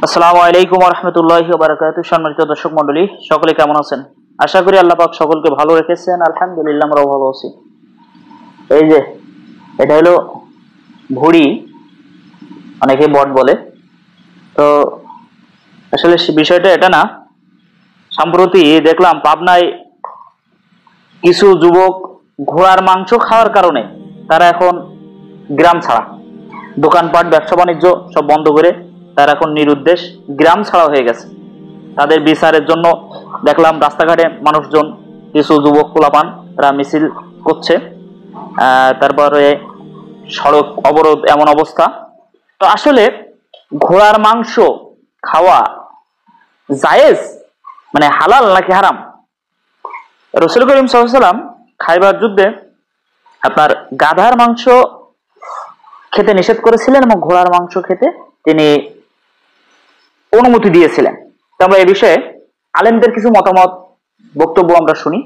আসসালামু আলাইকুম ওয়া রাহমাতুল্লাহি ওয়া বারাকাতুহু। সম্মানিত দর্শক মণ্ডলী, সকলে কেমন আছেন? আশা করি আল্লাহ পাক সকলকে ভালো রেখেছেন। আলহামদুলিল্লাহ, আমরাও ভালো আছি। এই যে এটা হলো ঘুড়ি, অনেকে বট বলে। তো আসলে বিষয়টা এটা না। সম্প্রতি দেখলাম পাবনায় কিছু যুবক ঘোড়ার মাংস খাওয়ার কারণে তারা এখন গ্রাম ছাড়া, দোকানপাট ব্যবসা বাণিজ্য সব বন্ধ করে তারা এখন নিরুদ্দেশ গ্রাম ছাড়া হয়ে গেছে। তাদের বিচারের জন্য দেখলাম রাস্তাঘাটে মানুষজন, কিছু যুবক পোলাপান তারা মিছিল করছে। তারপরে সড়ক অবরোধ, এমন অবস্থা। তো আসলে ঘোড়ার মাংস খাওয়া জায়েজ, মানে হালাল নাকি হারাম? রাসূল করিম সাল্লাল্লাহু আলাইহি ওয়াসাল্লাম খাইবার যুদ্ধে আপনার গাধার মাংস খেতে নিষেধ করেছিলেন এবং ঘোড়ার মাংস খেতে তিনি অনুমতি দিয়েছিলেন। তো আমরা এই বিষয়ে আলেমদের কিছু মতামত, বক্তব্য আমরা শুনি।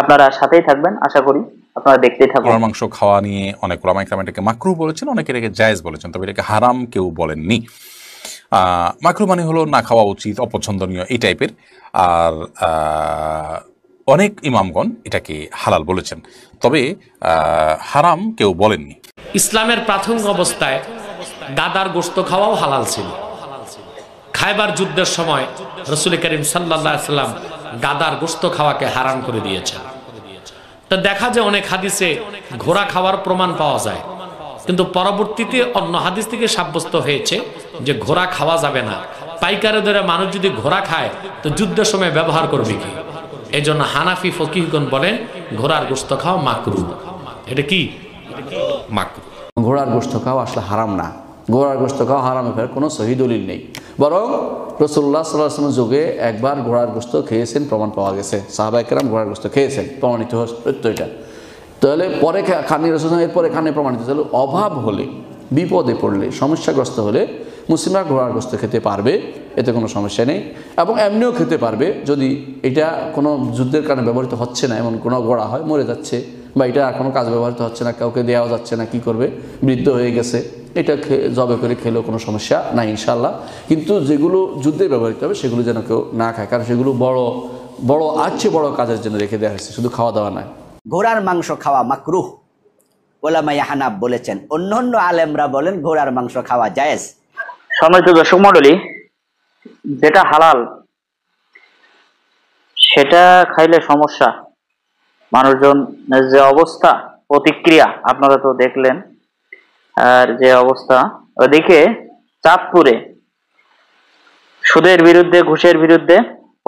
আপনারা সাথেই থাকবেন, আশা করি আপনারা দেখতেই থাকবেন। ঘোড়ার মাংস খাওয়া নিয়ে অনেক উলামা ইকরাম এটাকে মাকরুহ বলেছেন, অনেকে এটাকে জায়েজ বলেছেন, তবে এটাকে হারাম কেউ বলেননি। মাকরুহ মানে হলো না খাওয়া উচিত, অপছন্দনীয়, এই টাইপের। আর অনেক ইমামগণ এটাকে হালাল বলেছেন, তবে হারাম কেউ বলেননি। ইসলামের প্রাথমিক অবস্থায় গাদার গোশত খাওয়াও হালাল ছিল। খায়বার যুদ্ধের সময় রাসূল করিম সাল্লাল্লাহু আলাইহি ওয়াসাল্লাম গাদার গোশত খাওয়াকে হারাম করে দিয়েছেন। তো দেখা যায় অনেক হাদিসে ঘোড়া খাওয়ার প্রমাণ পাওয়া যায়, কিন্তু পরবর্তীতে অন্য হাদিস থেকে সাব্যস্ত হয়েছে যে ঘোড়া খাওয়া যাবে না। পাইকারে ধরে মানুষ যদি ঘোড়া খায় তো যুদ্ধের সময় ব্যবহার করবে কি? এই জন্য হানাফি ফকিহগণ বলেন ঘোড়ার গোশত খাওয়া মাকরুহ। এটা কি মাকরুহ? ঘোড়ার গোশত খাওয়া আসলে হারাম না। ঘোড়ার গোশত খাওয়া হারামের ফের কোনো সহি দলিল নেই, বরং রাসূলুল্লাহ সাল্লাল্লাহু আলাইহি ওয়াসাল্লাম যুগে একবার ঘোড়ার গোশত খেয়েছেন, প্রমাণ পাওয়া গেছে। সাহাবায়ে কেরাম ঘোড়ার গোশত খেয়েছেন, প্রমাণিত সত্য এটা। তাহলে পরে খানি রাসূল এরপরে খানে প্রমাণিত। তাহলে অভাব হলে, বিপদে পড়লে, সমস্যাগ্রস্ত হলে মুসলিমরা ঘোড়ার গোশত খেতে পারবে, এতে কোনো সমস্যা নেই। এবং এমনিও খেতে পারবে যদি এটা কোনো যুদ্ধের কারণে ব্যবহৃত হচ্ছে না, এমন কোনো ঘোড়া হয় মরে যাচ্ছে, বা এটা আর কোনো কাজ ব্যবহৃত হচ্ছে না, কাউকে দেওয়া যাচ্ছে না, কি করবে, বৃদ্ধ হয়ে গেছে, এটা জবে করে খেলেও কোনো সমস্যা নাই ইনশাআল্লাহ। কিন্তু যেগুলো যুদ্ধে ব্যবহৃত হবে সেগুলো যেন কেউ না খায়, কারণ সেগুলো বড় বড় বড় কাজের জন্য রেখে দেওয়া হয়েছে, শুধু খাওয়া দাওয়া নয়। ঘোড়ার মাংস খাওয়া মাকরুহ উলামা হানাফ বলেছেন, অন্যান্য আলেমরা বলেন ঘোড়ার মাংস খাওয়া জায়েজ। সম্মানিত দর্শক মণ্ডলী, যেটা হালাল সেটা খাইলে সমস্যা, মানুষজন যে অবস্থা, প্রতিক্রিয়া আপনারা তো দেখলেন। আর যে অবস্থা, ওদিকে চাঁদপুরে সুদের বিরুদ্ধে, ঘুষের বিরুদ্ধে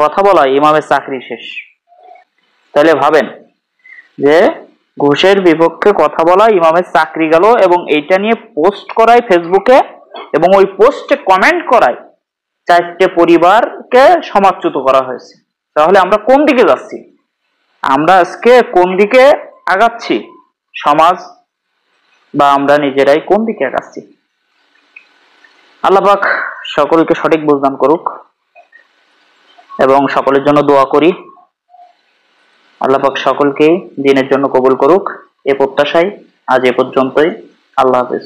কথা বলা ইমামের চাকরি শেষ। তাহলে ভাবেন যে ঘুষের বিপক্ষে কথা বলা ইমামের চাকরি গেল, এবং এইটা নিয়ে পোস্ট করায় ফেসবুকে, এবং ওই পোস্টে কমেন্ট করায় 4টে পরিবারকে সমাজচ্যুত করা হয়েছে। তাহলে আমরা কোন দিকে যাচ্ছি? আমরা আজকে কোন দিকে আগাচ্ছি? সমাজ বা আমরা নিজেরাই কোন দিকে আগাচ্ছি? আল্লাহ পাক সকলকে সঠিক বুঝদান করুক, এবং সকলের জন্য দোয়া করি আল্লাহ পাক সকলকেই দিনের জন্য কবুল করুক। এ প্রত্যাশায় আজ এ পর্যন্তই। আল্লাহ হাফেজ।